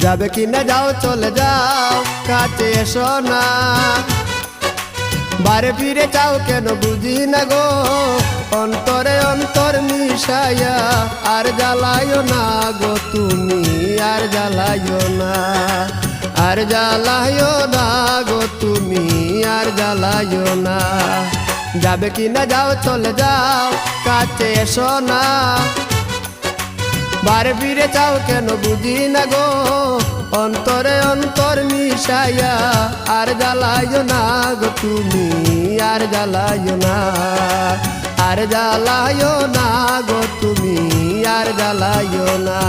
যাবে কিনা যাও চলে যাও কাছে এসো না, বারে ফিরে যাও কেন বুঝি না গো, অন্তরে অন্তর মিশাইয়া আর জ্বালাইও না গো তুমি, আর জ্বালাইও না, আর জ্বালাইও না গো তুমি, আর জ্বালাইও না। যাবে কিনা যাও চলে যাও কাছে এসো না, বারে ফিরে যাও কেন বুঝি না গো, অন্তরে অন্তর মিশাইয়া আর জ্বালাইও না গো তুমি, আর জ্বালাইও না, আর জ্বালাইও না গো তুমি, আর জ্বালাইও না।